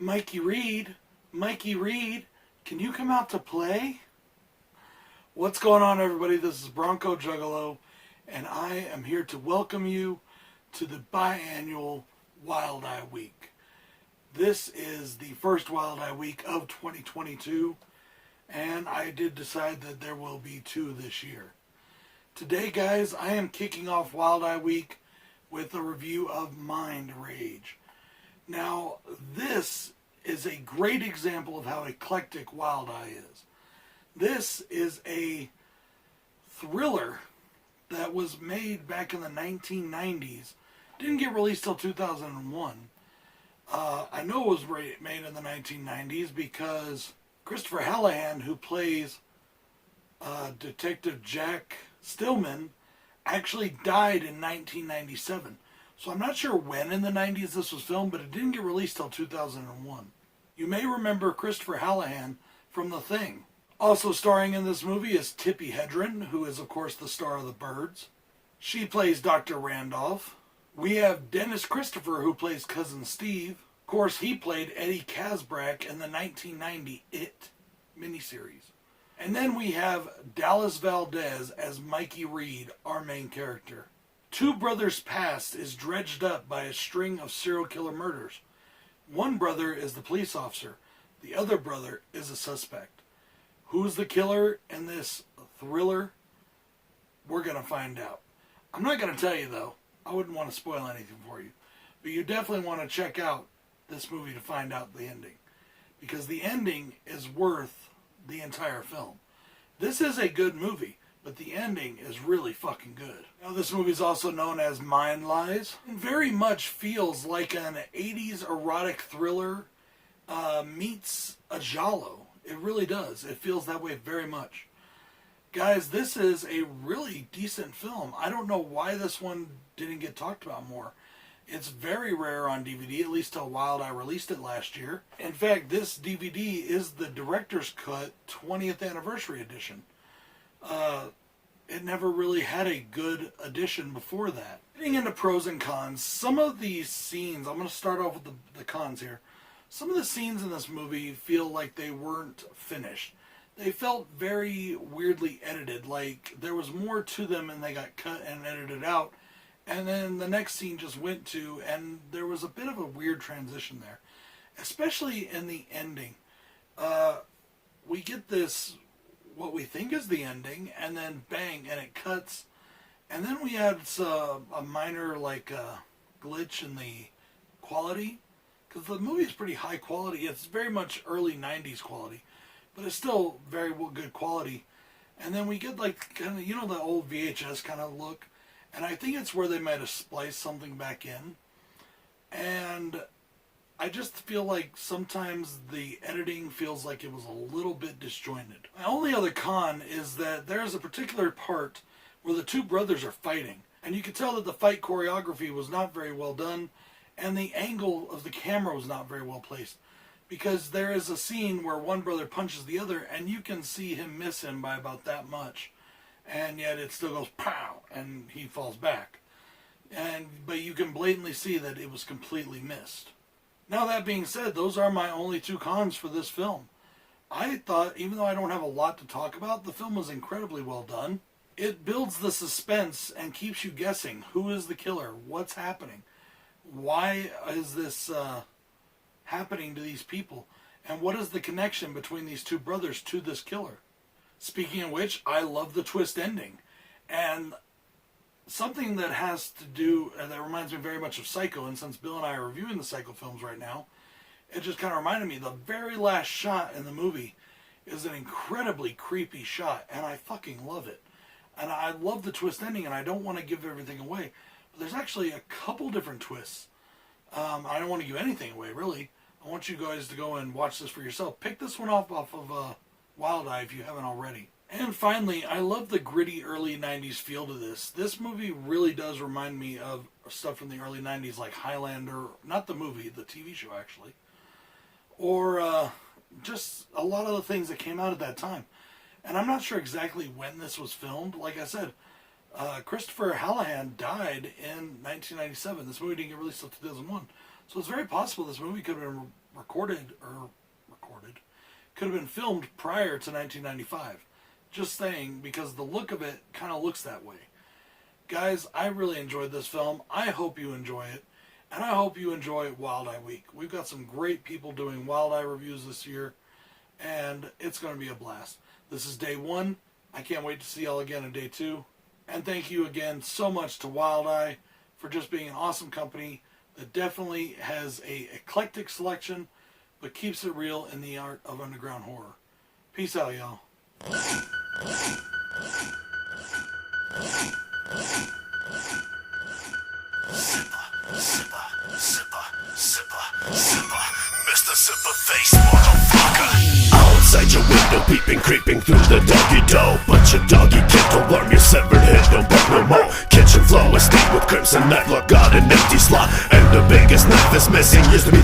Mikey Reed, Mikey Reed, can you come out to play? What's going on, everybody? This is Bronco Juggalo, and I am here to welcome you to the biannual Wild Eye Week. This is the first Wild Eye Week of 2022, and I did decide that there will be two this year. Today, guys, I am kicking off Wild Eye Week with a review of Mind Rage. Now, this is a great example of how eclectic Wild Eye is. This is a thriller that was made back in the 1990s. Didn't get released till 2001. I know it was made in the 1990s because Christopher Hallahan, who plays Detective Jack Stillman, actually died in 1997. So I'm not sure when in the 90s this was filmed, but it didn't get released till 2001. You may remember Christopher Hallahan from The Thing. Also starring in this movie is Tippi Hedren, who is of course the star of The Birds. She plays Dr. Randolph. We have Dennis Christopher, who plays Cousin Steve. Of course, he played Eddie Kazbrak in the 1990 It miniseries. And then we have Dallas Valdez as Mikey Reed, our main character. Two brothers' past is dredged up by a string of serial killer murders. One brother is the police officer. The other brother is a suspect. Who's the killer in this thriller? We're going to find out. I'm not going to tell you, though. I wouldn't want to spoil anything for you. But you definitely want to check out this movie to find out the ending. Because the ending is worth the entire film. This is a good movie, but the ending is really fucking good. Now, this movie is also known as Mind Lies. It very much feels like an 80s erotic thriller meets a giallo. It really does. It feels that way very much. Guys, this is a really decent film. I don't know why this one didn't get talked about more. It's very rare on DVD, at least till Wild Eye released it last year. In fact, this DVD is the director's cut 20th anniversary edition. It never really had a good edition before that. Getting into pros and cons, some of these scenes, I'm going to start off with the cons here. Some of the scenes in this movie feel like they weren't finished. They felt very weirdly edited, like there was more to them and they got cut and edited out. And then the next scene just went to, and there was a bit of a weird transition there. Especially in the ending. We get this, what we think is the ending, and then bang, and it cuts. And then we had a minor glitch in the quality. Because the movie is pretty high quality. It's very much early 90s quality. But it's still very good quality. And then we get kind of, the old VHS kind of look. And I think it's where they might have spliced something back in. And I just feel like sometimes the editing feels like it was a little bit disjointed. My only other con is that there's a particular part where the two brothers are fighting. And you can tell that the fight choreography was not very well done. And the angle of the camera was not very well placed. Because there is a scene where one brother punches the other and you can see him miss him by about that much. And yet it still goes pow, and he falls back. But you can blatantly see that it was completely missed. Now, that being said, those are my only two cons for this film. I thought, even though I don't have a lot to talk about, the film was incredibly well done. It builds the suspense and keeps you guessing. Who is the killer? What's happening? Why is this happening to these people? And what is the connection between these two brothers to this killer? Speaking of which, I love the twist ending. And something that has to do, that reminds me very much of Psycho, and since Bill and I are reviewing the Psycho films right now, it just kind of reminded me, the very last shot in the movie is an incredibly creepy shot, and I fucking love it. And I love the twist ending, and I don't want to give everything away. But there's actually a couple different twists. I don't want to give anything away, really. I want you guys to go and watch this for yourself. Pick this one off of Wild Eye if you haven't already. And finally, I love the gritty early 90s feel to this. This movie really does remind me of stuff from the early 90s like Highlander, not the movie, the TV show actually. Or just a lot of the things that came out at that time. And I'm not sure exactly when this was filmed. Like I said, Christopher Hallahan died in 1997. This movie didn't get released until 2001. So it's very possible this movie could have been could have been filmed prior to 1995. Just saying, because the look of it kind of looks that way. Guys, I really enjoyed this film. I hope you enjoy it. And I hope you enjoy Wild Eye Week. We've got some great people doing Wild Eye reviews this year. And it's going to be a blast. This is day 1. I can't wait to see y'all again in day 2. And thank you again so much to Wild Eye for just being an awesome company that definitely has a eclectic selection, but keeps it real in the art of underground horror. Peace out, y'all. Mr. Sipper Face, motherfucker. Outside your window, peeping, creeping through the doggy door. But your doggy can't alarm your severed head, don't burn no more. Kitchen floor is stained with crimson nightlock, got an empty slot, and the biggest knife is missing. Used to be